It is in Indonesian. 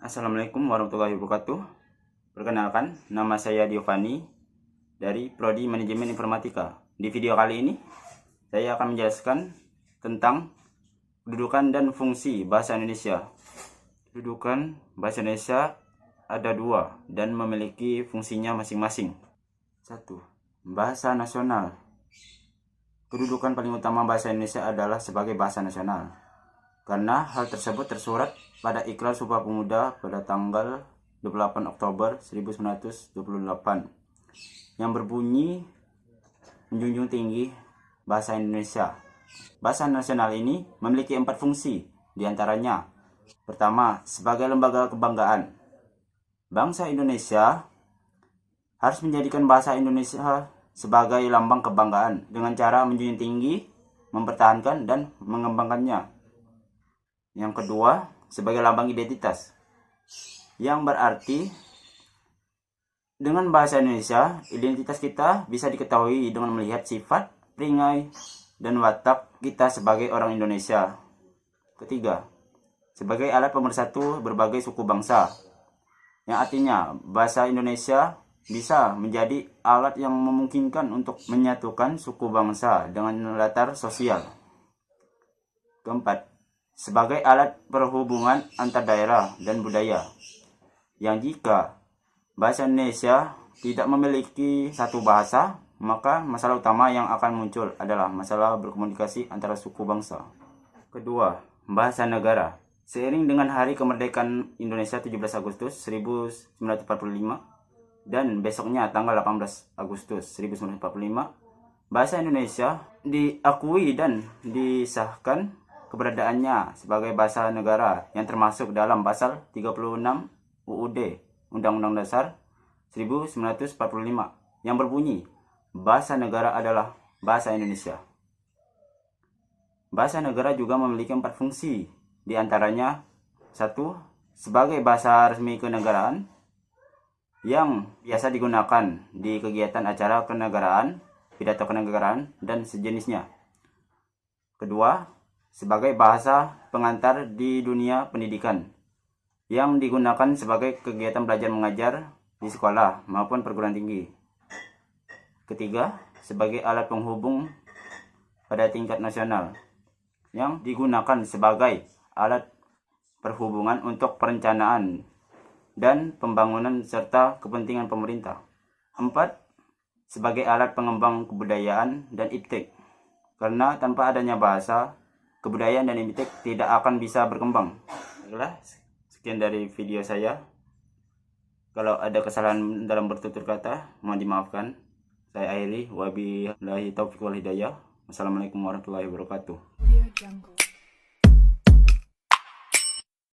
Assalamualaikum warahmatullahi wabarakatuh. Perkenalkan, nama saya Giovanni dari Prodi Manajemen Informatika. Di video kali ini, saya akan menjelaskan tentang kedudukan dan fungsi bahasa Indonesia. Kedudukan bahasa Indonesia ada dua dan memiliki fungsinya masing-masing. 1. Bahasa nasional. Kedudukan paling utama bahasa Indonesia adalah sebagai bahasa nasional, karena hal tersebut tersurat pada Ikrar Sumpah Pemuda pada tanggal 28 Oktober 1928 yang berbunyi menjunjung tinggi bahasa Indonesia. Bahasa nasional ini memiliki 4 fungsi, diantaranya: pertama, sebagai lembaga kebanggaan. Bangsa Indonesia harus menjadikan bahasa Indonesia sebagai lambang kebanggaan dengan cara menjunjung tinggi, mempertahankan, dan mengembangkannya. Yang kedua, sebagai lambang identitas, yang berarti dengan bahasa Indonesia, identitas kita bisa diketahui dengan melihat sifat, perangai, dan watak kita sebagai orang Indonesia. Ketiga, sebagai alat pemersatu berbagai suku bangsa, yang artinya bahasa Indonesia bisa menjadi alat yang memungkinkan untuk menyatukan suku bangsa dengan latar sosial. Keempat, sebagai alat perhubungan antar daerah dan budaya, yang jika bahasa Indonesia tidak memiliki satu bahasa, maka masalah utama yang akan muncul adalah masalah berkomunikasi antara suku bangsa. Kedua, bahasa negara. Seiring dengan Hari Kemerdekaan Indonesia 17 Agustus 1945 dan besoknya tanggal 18 Agustus 1945, bahasa Indonesia diakui dan disahkan keberadaannya sebagai bahasa negara yang termasuk dalam pasal 36 UUD Undang-Undang Dasar 1945 yang berbunyi bahasa negara adalah bahasa Indonesia. Bahasa negara juga memiliki 4 fungsi, diantaranya: 1. Sebagai bahasa resmi kenegaraan yang biasa digunakan di kegiatan acara kenegaraan, pidato kenegaraan, dan sejenisnya. Kedua, sebagai bahasa pengantar di dunia pendidikan yang digunakan sebagai kegiatan belajar mengajar di sekolah maupun perguruan tinggi. Ketiga, sebagai alat penghubung pada tingkat nasional yang digunakan sebagai alat perhubungan untuk perencanaan dan pembangunan serta kepentingan pemerintah. 4. Sebagai alat pengembang kebudayaan dan iptek, karena tanpa adanya bahasa, kebudayaan dan iptek tidak akan bisa berkembang. Baiklah, sekian dari video saya. Kalau ada kesalahan dalam bertutur kata, mohon dimaafkan. Saya akhiri, wabillahi taufiq wal hidayah. Wassalamualaikum warahmatullahi wabarakatuh.